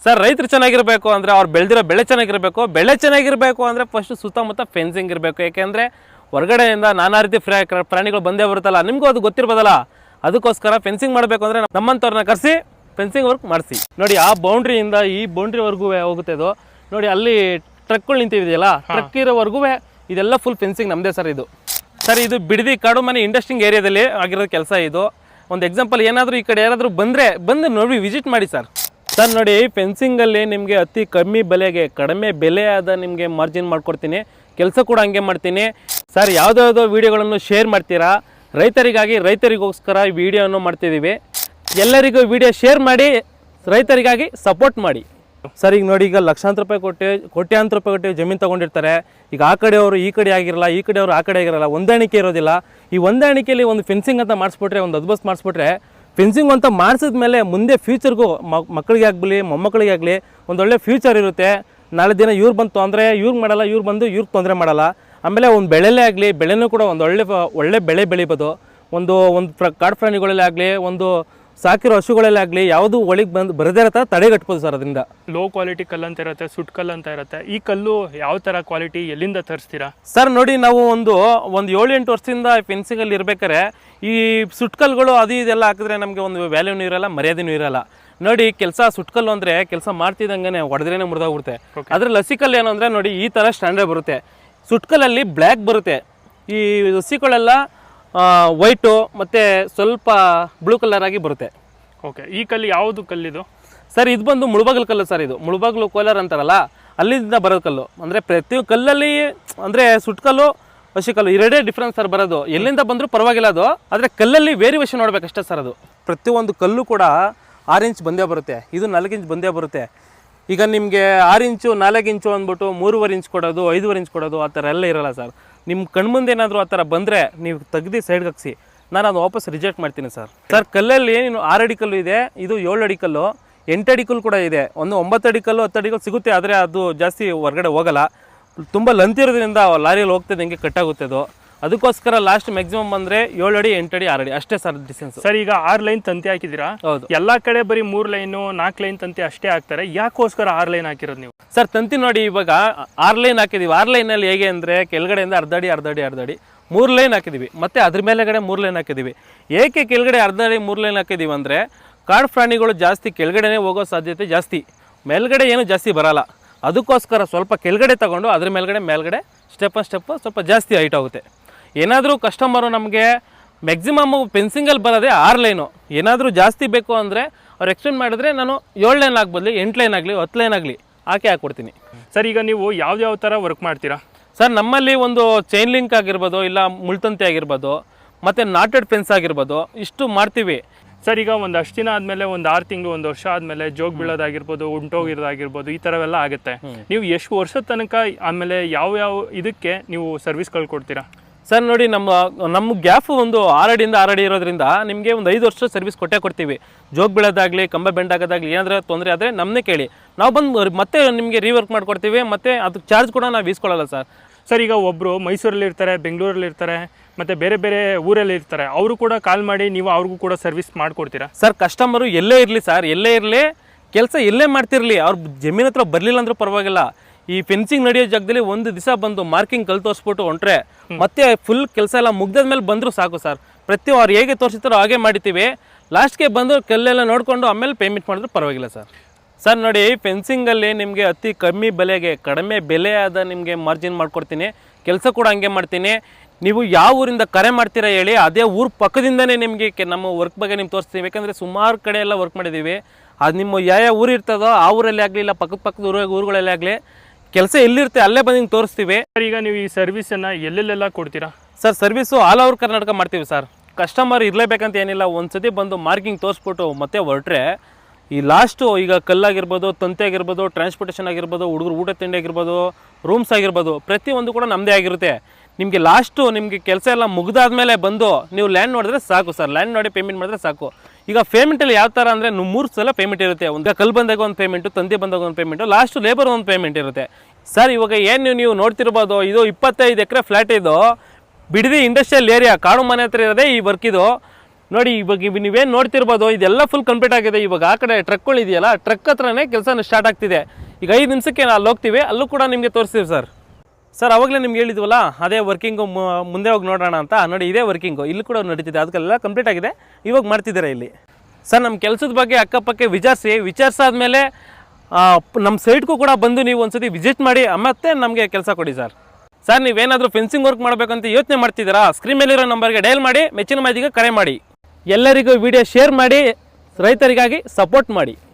Sir ರೈತರು ಚೆನ್ನಾಗಿರಬೇಕು ಅಂದರೆ ಅವ್ರು ಬೆಳೆದಿರೋ ಬೆಳೆ ಚೆನ್ನಾಗಿರಬೇಕು ಅಂದರೆ ಫಸ್ಟ್ ಸುತ್ತಮುತ್ತ ಫೆನ್ಸಿಂಗ್ ಇರಬೇಕು. ಯಾಕೆಂದರೆ ಹೊರಗಡೆಯಿಂದ ನಾನಾ ರೀತಿ ಪ್ರಾಣಿಗಳು ಬಂದೇ ಬರುತ್ತಲ್ಲ, ನಿಮಗೂ ಅದು ಗೊತ್ತಿರ್ಬೋದಲ್ಲ. ಅದಕ್ಕೋಸ್ಕರ ಫೆನ್ಸಿಂಗ್ ಮಾಡಬೇಕು ಅಂದರೆ ನಮ್ಮಂಥವ್ರನ್ನ ಕರೆಸಿ ಫೆನ್ಸಿಂಗ್ ವರ್ಕ್ ಮಾಡಿಸಿ. ನೋಡಿ ಆ ಬೌಂಡ್ರಿಯಿಂದ ಈ ಬೌಂಡ್ರಿವರೆಗೂ ಹೋಗುತ್ತೆ ಇದು. ನೋಡಿ ಅಲ್ಲಿ ಟ್ರಕ್ಗಳು ನಿಂತಿದೆಯಲ್ಲ, ಟ್ರಕ್ ಇರೋವರೆಗೂ ಇದೆಲ್ಲ ಫುಲ್ ಫೆನ್ಸಿಂಗ್ ನಮ್ಮದೇ ಸರ್. ಇದು ಬಿಡದಿ ಕಾಡು ಮನೆ ಇಂಡಸ್ಟ್ರಿಂಗ್ ಏರಿಯಾದಲ್ಲಿ ಆಗಿರೋ ಕೆಲಸ ಇದು. ಒಂದು ಎಕ್ಸಾಂಪಲ್, ಏನಾದರೂ ಈ ಕಡೆ ಯಾರಾದರೂ ಬಂದು ನೋಡಿ ವಿಸಿಟ್ ಮಾಡಿ ಸರ್. ನೋಡಿ ಫೆನ್ಸಿಂಗಲ್ಲಿ ನಿಮಗೆ ಅತಿ ಕಡಿಮೆ ಬೆಲೆಯಾದ ನಿಮಗೆ ಮಾರ್ಜಿನ್ ಮಾಡಿಕೊಡ್ತೀನಿ. ಕೆಲಸ ಕೂಡ ಹಂಗೆ ಮಾಡ್ತೀನಿ ಸರ್. ಯಾವುದಾವುದೋ ವೀಡಿಯೋಗಳನ್ನು ಶೇರ್ ಮಾಡ್ತೀರಾ, ರೈತರಿಗೋಸ್ಕರ ಈ ವಿಡಿಯೋವನ್ನು ಮಾಡ್ತಿದ್ದೀವಿ. ಎಲ್ಲರಿಗೂ ವಿಡಿಯೋ ಶೇರ್ ಮಾಡಿ, ರೈತರಿಗಾಗಿ ಸಪೋರ್ಟ್ ಮಾಡಿ ಸರ್. ಈಗ ನೋಡಿ, ಈಗ ಲಕ್ಷಾಂತರ ರೂಪಾಯಿ ಕೋಟ್ಯಾಂತರ ರೂಪಾಯಿ ಕೊಟ್ಟು ಜಮೀನು ತೊಗೊಂಡಿರ್ತಾರೆ. ಈಗ ಆ ಕಡೆಯವರು ಈ ಕಡೆ ಆಗಿರಲ್ಲ, ಈ ಕಡೆಯವರು ಆ ಕಡೆ ಆಗಿರಲ್ಲ, ಹೊಂದಾಣಿಕೆ ಇರೋದಿಲ್ಲ. ಈ ಹೊಂದಾಣಿಕೆಯಲ್ಲಿ ಒಂದು ಫೆನ್ಸಿಂಗ್ ಅಂತ ಮಾಡಿಸ್ಬಿಟ್ರೆ, ಒಂದು ಅದ್ಬಸ್ ಮಾಡಿಸ್ಬಿಟ್ರೆ, ಫೆನ್ಸಿಂಗ್ ಅಂತ ಮಾಡಿಸಿದ್ಮೇಲೆ ಮುಂದೆ ಫ್ಯೂಚರ್ಗೂ ಮಕ್ಕಳಿಗೆ ಆಗಲಿ ಮೊಮ್ಮಕ್ಕಳಿಗೆ ಆಗಲಿ ಒಂದೊಳ್ಳೆ ಫ್ಯೂಚರ್ ಇರುತ್ತೆ. ನಾಳೆ ದಿನ ಇವ್ರು ಬಂದು ತೊಂದರೆ ಇವ್ರಿಗೆ ಮಾಡಲ್ಲ, ಇವ್ರು ಬಂದು ಇವ್ರಿಗೆ ತೊಂದರೆ ಮಾಡಲ್ಲ. ಆಮೇಲೆ ಒಂದು ಬೆಳೆಲೇ ಆಗಲಿ, ಬೆಳೆನೂ ಕೂಡ ಒಂದು ಒಳ್ಳೆ ಬೆಳೆ ಬೆಳಿಬೋದು. ಒಂದು ಕಾಡು ಪ್ರಾಣಿಗಳಲ್ಲೇ ಆಗಲಿ, ಒಂದು ಸಾಕಿರೋ ಹಸುಗಳಲ್ಲೇ ಆಗಲಿ, ಯಾವುದು ಒಳಗೆ ಬರದೇ ಇರತ್ತೆ ತಡೆಗಟ್ಬೋದು ಸರ್. ಅದರಿಂದ ಲೋ ಕ್ವಾಲಿಟಿ ಕಲ್ಲು ಅಂತ ಇರುತ್ತೆ, ಸುಟ್ ಕಲ್ಲು ಅಂತ ಇರುತ್ತೆ. ಈ ಕಲ್ಲು ಯಾವ ಥರ ಕ್ವಾಲಿಟಿ, ಎಲ್ಲಿಂದ ತರಿಸ್ತೀರಾ ಸರ್? ನೋಡಿ, ನಾವು ಒಂದು 7-8 ವರ್ಷದಿಂದ ಫೆನ್ಸಿಂಗಲ್ಲಿ ಇರ್ಬೇಕಾದ್ರೆ ಈ ಸುಟ್ಕಲ್ಗಳು ಅದು ಇದೆಲ್ಲ ಹಾಕಿದ್ರೆ ನಮಗೆ ಒಂದು ವ್ಯಾಲ್ಯೂನೂ ಇರಲ್ಲ, ಮರ್ಯಾದೆನೂ ಇರಲ್ಲ. ನೋಡಿ, ಸುಟ್ಕಲ್ಲು ಅಂದರೆ ಕೆಲಸ ಮಾಡ್ತಿದ್ದಂಗೆ ಹೊಡೆದ್ರೇನೆ ಮುರಿದೋಗ್ಬಿಡುತ್ತೆ. ಅದ್ರಲ್ಲಿ ಹಸಿಕಲ್ಲು ಏನು ಅಂದರೆ ನೋಡಿ, ಈ ಥರ ಸ್ಟ್ಯಾಂಡರ್ಡ್ ಬರುತ್ತೆ. ಸುಟ್ಕಲ್ಲಲ್ಲಿ ಬ್ಲ್ಯಾಕ್ ಬರುತ್ತೆ. ಈ ಹಸಿಗಳೆಲ್ಲ ವೈಟು ಮತ್ತು ಸ್ವಲ್ಪ ಬ್ಲೂ ಕಲರ್ ಆಗಿ ಬರುತ್ತೆ. ಓಕೆ, ಈ ಕಲ್ಲು ಯಾವುದು ಕಲ್ಲಿದು ಸರ್? ಇದು ಬಂದು ಮುಳುಬಾಗಿಲು ಕಲ್ಲು ಸರ್. ಇದು ಮುಳುಬಾಗಿಲು ಕೋಲಾರ ಅಂತಾರಲ್ಲ, ಅಲ್ಲಿಂದ ಬರೋದು ಕಲ್ಲು. ಅಂದರೆ ಪ್ರತಿ ಕಲ್ಲಲ್ಲಿ ಅಂದರೆ ಸುಟ್ಕಲ್ಲು ಹಸಿಕಲ್ಲು ಎರಡೇ ಡಿಫ್ರೆನ್ಸ್ ಸರ್ ಬರೋದು. ಎಲ್ಲಿಂದ ಬಂದರೂ ಪರವಾಗಿಲ್ಲ ಅದು, ಆದರೆ ಕಲ್ಲಲ್ಲಿ ವೇರಿಯೇಷನ್ ನೋಡ್ಬೇಕಷ್ಟೇ ಸರ್. ಅದು ಪ್ರತಿಯೊಂದು ಕಲ್ಲು ಕೂಡ 6 ಇಂಚ್ ಬಂದೇ ಬರುತ್ತೆ, ಇದು 4 ಇಂಚ್ ಬಂದೇ ಬರುತ್ತೆ. ಈಗ ನಿಮಗೆ 6 ಇಂಚು 4 ಇಂಚು ಅಂದ್ಬಿಟ್ಟು 3.5 ಇಂಚ್ ಕೊಡೋದು, 5.5 ಇಂಚ್ ಕೊಡೋದು ಆ ಥರ ಎಲ್ಲ ಇರೋಲ್ಲ ಸರ್. ನಿಮ್ಮ ಕಣ್ಮುಂದೆ ಏನಾದರೂ ಆ ಥರ ಬಂದರೆ ನೀವು ತೆಗ್ದು ಸೈಡ್ಗೆ ಹಾಕ್ಸಿ, ನಾನು ಅದು ವಾಪಸ್ ರಿಜೆಕ್ಟ್ ಮಾಡ್ತೀನಿ ಸರ್. ಕಲ್ಲಲ್ಲಿ 6 ಅಡಿ ಕಲ್ಲು ಇದೆ, ಇದು 7 ಅಡಿ ಕಲ್ಲು, 8 ಅಡಿ ಕಲ್ಲು ಕೂಡ ಇದೆ. ಒಂದು 9 ಅಡಿ ಕಲ್ಲು 10 ಅಡಿ ಕಲ್ಲು ಸಿಗುತ್ತೆ, ಆದರೆ ಅದು ಜಾಸ್ತಿ ಹೊರಗಡೆ ಹೋಗಲ್ಲ. ತುಂಬ ಲೆಂತಿರೋದ್ರಿಂದ ಲಾರಿಯಲ್ಲಿ ಹೋಗ್ತದೆ, ಹಿಂಗೆ ಕಟ್ಟಾಗುತ್ತೆ ಅದು. ಅದಕ್ಕೋಸ್ಕರ ಲಾಸ್ಟ್ ಮ್ಯಾಕ್ಸಿಮಮ್ ಬಂದರೆ 7 ಅಡಿ 8 ಅಡಿ 6 ಅಡಿ ಅಷ್ಟೇ ಸರ್ ಡಿಸ್ಟೆನ್ಸ್. ಸರ್, ಈಗ 6 ಲೈನ್ ತಂತಿ ಹಾಕಿದ್ದೀರಾ? ಹೌದು. ಎಲ್ಲ ಕಡೆ ಬರೀ 3 ಲೈನು 4 ಲೈನ್ ತಂತಿ ಅಷ್ಟೇ ಹಾಕ್ತಾರೆ. ಯಾಕೋಸ್ಕರ 6 ಲೈನ್ ಹಾಕಿರೋದು ನೀವು ಸರ್? ತಂತಿ ನೋಡಿ, ಇವಾಗ 6 ಲೈನ್ ಹಾಕಿದ್ದೀವಿ. 6 ಲೈನಲ್ಲಿ ಹೇಗೆ ಅಂದರೆ ಕೆಳಗಡೆಯಿಂದ ಅರ್ಧ ಅಡಿ 3 ಲೈನ್ ಹಾಕಿದ್ದೀವಿ, ಮತ್ತು ಅದ್ರ ಮೇಲೆಗಡೆ 3 ಲೈನ್ ಹಾಕಿದ್ದೀವಿ. ಏಕೆ ಕೆಳಗಡೆ ಅರ್ಧ ಅಡಿ 3 ಲೈನ್ ಹಾಕಿದ್ದೀವಿ ಅಂದರೆ ಕಾಡು ಪ್ರಾಣಿಗಳು ಜಾಸ್ತಿ ಕೆಳಗಡೆನೇ ಹೋಗೋ ಸಾಧ್ಯತೆ ಜಾಸ್ತಿ, ಮೇಲ್ಗಡೆ ಏನು ಜಾಸ್ತಿ ಬರಲ್ಲ. ಅದಕ್ಕೋಸ್ಕರ ಸ್ವಲ್ಪ ಕೆಳಗಡೆ ತಗೊಂಡು ಅದ್ರ ಮೇಲ್ಗಡೆ ಸ್ಟೆಪ್ ಸ್ವಲ್ಪ ಜಾಸ್ತಿ ಹೈಟ್ ಆಗುತ್ತೆ. ಏನಾದರೂ ಕಸ್ಟಮರು ನಮಗೆ ಮ್ಯಾಕ್ಸಿಮಮ್ ಫೆನ್ಸಿಂಗಲ್ಲಿ ಬರೋದೇ 6 ಲೈನು. ಏನಾದರೂ ಜಾಸ್ತಿ ಬೇಕು ಅಂದರೆ ಅವ್ರು ಎಕ್ಸ್ಟೆಂಡ್ ಮಾಡಿದ್ರೆ ನಾನು 7 ಲೈನ್ ಆಗ್ಬದಲಿ 8 ಲೈನ್ ಆಗಲಿ 10 ಲೈನ್ ಆಗಲಿ ಹಾಕ್ಕೊಡ್ತೀನಿ ಸರ್. ಈಗ ನೀವು ಯಾವ ಥರ ವರ್ಕ್ ಮಾಡ್ತೀರಾ ಸರ್? ನಮ್ಮಲ್ಲಿ ಒಂದು ಚೈನ್ ಲಿಂಕ್ ಆಗಿರ್ಬೋದು, ಇಲ್ಲ ಮುಳ್ತಂತಿ ಆಗಿರ್ಬೋದು, ಮತ್ತು ನಾಟೆಡ್ ಫೆನ್ಸ್ ಆಗಿರ್ಬೋದು, ಇಷ್ಟು ಮಾಡ್ತೀವಿ ಸರ್. ಈಗ ಒಂದಷ್ಟು ದಿನ ಆದಮೇಲೆ, ಒಂದು 6 ತಿಂಗಳು 1 ವರ್ಷ ಆದಮೇಲೆ ಜೋಗ್ ಬೀಳೋದಾಗಿರ್ಬೋದು, ಉಂಟೋಗಿರೋದಾಗಿರ್ಬೋದು, ಈ ಥರವೆಲ್ಲ ಆಗುತ್ತೆ. ನೀವು ಎಷ್ಟು ವರ್ಷದ ತನಕ ಆಮೇಲೆ ಯಾವ ಇದಕ್ಕೆ ನೀವು ಸರ್ವಿಸ್ಗಳು ಕೊಡ್ತೀರಾ ಸರ್? ನೋಡಿ, ನಮ್ಮ ಗ್ಯಾಪ್ ಒಂದು 6 ಅಡಿಯಿಂದ 6 ಅಡಿ ಇರೋದ್ರಿಂದ ನಿಮಗೆ ಒಂದು 5 ವರ್ಷ ಸರ್ವಿಸ್ ಕೊಡ್ತೀವಿ. ಜೋಗ್ ಬೀಳೋದಾಗಲಿ, ಕಂಬ ಬೆಂಡ್ ಆಗೋದಾಗಲಿ, ಏನಾದರೂ ತೊಂದರೆ ಆದರೆ ನಮ್ಮನ್ನೇ ಕೇಳಿ, ನಾವು ಬಂದು ಮತ್ತೆ ನಿಮಗೆ ರೀವರ್ಕ್ ಮಾಡಿಕೊಡ್ತೀವಿ. ಮತ್ತು ಅದಕ್ಕೆ ಚಾರ್ಜ್ ಕೂಡ ನಾವು ಈಸ್ಕೊಳ್ಳಲ್ಲ ಸರ್. ಸರ್, ಈಗ ಒಬ್ಬರು ಮೈಸೂರಲ್ಲಿ ಇರ್ತಾರೆ, ಬೆಂಗಳೂರಲ್ಲಿ ಇರ್ತಾರೆ, ಮತ್ತು ಬೇರೆ ಊರಲ್ಲಿ ಇರ್ತಾರೆ, ಅವರು ಕೂಡ ಕಾಲ್ ಮಾಡಿ ನೀವು ಅವ್ರಿಗೂ ಕೂಡ ಸರ್ವಿಸ್ ಮಾಡಿಕೊಡ್ತೀರಾ ಸರ್? ಕಸ್ಟಮರು ಎಲ್ಲೇ ಇರಲಿ ಸರ್, ಎಲ್ಲೇ ಇರಲಿ, ಕೆಲಸ ಎಲ್ಲೇ ಮಾಡ್ತಿರಲಿ, ಅವ್ರ ಜಮೀನು ಹತ್ರ ಬರಲಿಲ್ಲ ಅಂದರೂ ಪರವಾಗಿಲ್ಲ. ಈ ಫೆನ್ಸಿಂಗ್ ನಡೆಯೋ ಜಾಗದಲ್ಲಿ ಒಂದು ದಿವಸ ಬಂದು ಮಾರ್ಕಿಂಗ್ ಕಲ್ ತೋರಿಸ್ಬಿಟ್ಟು ಹೊಂಟ್ರೆ ಮತ್ತೆ ಫುಲ್ ಕೆಲಸ ಎಲ್ಲ ಮುಗ್ದಾದ್ಮೇಲೆ ಬಂದರೂ ಸಾಕು ಸರ್. ಅವ್ರು ಹೇಗೆ ತೋರಿಸ್ತಾರೋ ಹಾಗೆ ಮಾಡಿತೀವಿ. ಲಾಸ್ಟ್ಗೆ ಬಂದು ಕಲ್ಲೆಲ್ಲ ನೋಡಿಕೊಂಡು ಆಮೇಲೆ ಪೇಮೆಂಟ್ ಮಾಡಿದ್ರು ಪರವಾಗಿಲ್ಲ ಸರ್. ನೋಡಿ, ಫೆನ್ಸಿಂಗಲ್ಲಿ ನಿಮಗೆ ಅತಿ ಕಡಿಮೆ ಬೆಲೆಯಾದ ನಿಮಗೆ ಮಾರ್ಜಿನ್ ಮಾಡಿಕೊಡ್ತೀನಿ. ಕೆಲಸ ಕೂಡ ಹಂಗೆ ಮಾಡ್ತೀನಿ. ನೀವು ಯಾವ ಊರಿಂದ ಕರೆ ಮಾಡ್ತೀರಾ ಹೇಳಿ, ಅದೇ ಊರ ಪಕ್ಕದಿಂದನೇ ನಿಮಗೆ ನಮ್ಮ ವರ್ಕ್ ಬಗ್ಗೆ ನಿಮ್ಗೆ ತೋರಿಸ್ತೀವಿ. ಯಾಕಂದರೆ ಸುಮಾರು ಕಡೆ ಎಲ್ಲ ವರ್ಕ್ ಮಾಡಿದ್ದೀವಿ. ಅದು ನಿಮ್ಮ ಯಾವ ಊರು ಇರ್ತದೋ ಆ ಊರಲ್ಲಿ ಆಗಲಿ, ಇಲ್ಲ ಪಕ್ಕದ ಊರುಗಳಲ್ಲೇ ಆಗಲಿ, ಕೆಲಸ ಎಲ್ಲಿರುತ್ತೆ ಅಲ್ಲೇ ಬಂದು ಹಿಂಗೆ ತೋರಿಸ್ತೀವಿ. ಈಗ ನೀವು ಈ ಸರ್ವಿಸನ್ನು ಎಲ್ಲೆಲ್ಲೆಲ್ಲ ಕೊಡ್ತೀರಾ sir? Service all over Karnataka ಮಾಡ್ತೀವಿ ಸರ್. ಕಸ್ಟಮರ್ ಇರಲೇಬೇಕಂತ ಏನಿಲ್ಲ, ಒಂದು ಸತಿ ಬಂದು ಮಾರ್ಕಿಂಗ್ ತೋರಿಸ್ಬಿಟ್ಟು ಮತ್ತೆ ಹೊರಟ್ರೆ ಈ ಲಾಸ್ಟು ಈಗ ಕಲ್ಲಾಗಿರ್ಬೋದು, ತಂತಿ ಆಗಿರ್ಬೋದು, ಟ್ರಾನ್ಸ್ಪೋರ್ಟೇಷನ್ ಆಗಿರ್ಬೋದು, ಹುಡುಗರು ಊಟ ತಿಂಡಿ ಆಗಿರ್ಬೋದು, ರೂಮ್ಸ್ ಆಗಿರ್ಬೋದು, ಪ್ರತಿಯೊಂದು ಕೂಡ ನಮ್ಮದೇ ಆಗಿರುತ್ತೆ. ನಿಮಗೆ ಲಾಸ್ಟು ನಿಮಗೆ ಕೆಲಸ ಎಲ್ಲ ಮುಗಿದಾದ್ಮೇಲೆ ಬಂದು ನೀವು ಲ್ಯಾಂಡ್ ನೋಡಿದ್ರೆ ಸಾಕು ಸರ್. ಲ್ಯಾಂಡ್ ನೋಡಿ ಪೇಮೆಂಟ್ ಮಾಡಿದ್ರೆ ಸಾಕು. ಈಗ ಪೇಮೆಂಟಲ್ಲಿ ಯಾವ ಥರ ಅಂದರೆ 3 ಸಲ ಪೇಮೆಂಟ್ ಇರುತ್ತೆ. ಒಂದು ಕಲ್ಲು ಬಂದಾಗ ಒಂದು ಪೇಮೆಂಟು, ತಂತಿ ಬಂದಾಗ ಒಂದು ಪೇಮೆಂಟು, ಲಾಸ್ಟು ಲೇಬರ್ ಒಂದು ಪೇಮೆಂಟ್ ಇರುತ್ತೆ ಸರ್. ಇವಾಗ ಏನು ನೀವು ನೋಡ್ತಿರ್ಬೋದು, ಇದು 25 ಎಕರೆ ಫ್ಲ್ಯಾಟ್, ಇದು ಬಿಡದಿ ಇಂಡಸ್ಟ್ರಿಯಲ್ ಏರಿಯಾ ಕಾಡು ಮನೆ ಹತ್ರ ಇರೋದೇ ಈ ವರ್ಕ್. ಇದು ನೋಡಿ ಇವಾಗ ನೀವೇನು ನೋಡ್ತಿರ್ಬೋದು ಇದೆಲ್ಲ ಫುಲ್ ಕಂಪ್ಲೀಟ್ ಆಗಿದೆ. ಇವಾಗ ಆ ಕಡೆ ಟ್ರಕ್ಗಳು ಇದೆಯಲ್ಲ, ಟ್ರಕ್ ಹತ್ರನೇ ಕೆಲಸ ಸ್ಟಾರ್ಟ್ ಆಗ್ತಿದೆ. ಈಗ 5 ನಿಮಿಷಕ್ಕೆ ಅಲ್ಲಿ ಹೋಗ್ತೀವಿ, ಅಲ್ಲೂ ಕೂಡ ನಿಮಗೆ ತೋರಿಸ್ತೀವಿ ಸರ್. ಅವಾಗಲೇ ನಿಮ್ಗೆ ಹೇಳಿದ್ವಲ್ಲ ಅದೇ ವರ್ಕಿಂಗು, ಮುಂದೆ ಹೋಗಿ ನೋಡೋಣ ಅಂತ. ನೋಡಿ ಇದೇ ವರ್ಕಿಂಗು, ಇಲ್ಲಿ ಕೂಡ ನಡೀತಿದೆ, ಅದಕ್ಕೆಲ್ಲ ಕಂಪ್ಲೀಟ್ ಆಗಿದೆ. ಇವಾಗ ಮಾಡ್ತಿದ್ದಾರೆ ಇಲ್ಲಿ. ಸರ್ ನಮ್ಮ ಕೆಲಸದ ಬಗ್ಗೆ ಅಕ್ಕಪಕ್ಕ ವಿಚಾರಿಸಾದ್ಮೇಲೆ ನಮ್ಮ ಸೈಟ್ಗೂ ಕೂಡ ಬಂದು ನೀವು ಒಂದ್ಸತಿ ವಿಸಿಟ್ ಮಾಡಿ ಮತ್ತೆ ನಮಗೆ ಕೆಲಸ ಕೊಡಿ ಸರ್. ನೀವೇನಾದರೂ ಫೆನ್ಸಿಂಗ್ ವರ್ಕ್ ಮಾಡಬೇಕಂತ ಯೋಚನೆ ಮಾಡ್ತಿದ್ದೀರಾ, ಸ್ಕ್ರೀನ್ ಮೇಲಿರೋ ನಂಬರ್ಗೆ ಡಯಲ್ ಮಾಡಿ, ಮೆಚ್ಚಿನ ಮಾಹಿತಿಗೆ ಕರೆ ಮಾಡಿ. ಎಲ್ಲರಿಗೂ ವಿಡಿಯೋ ಶೇರ್ ಮಾಡಿ, ರೈತರಿಗಾಗಿ ಸಪೋರ್ಟ್ ಮಾಡಿ.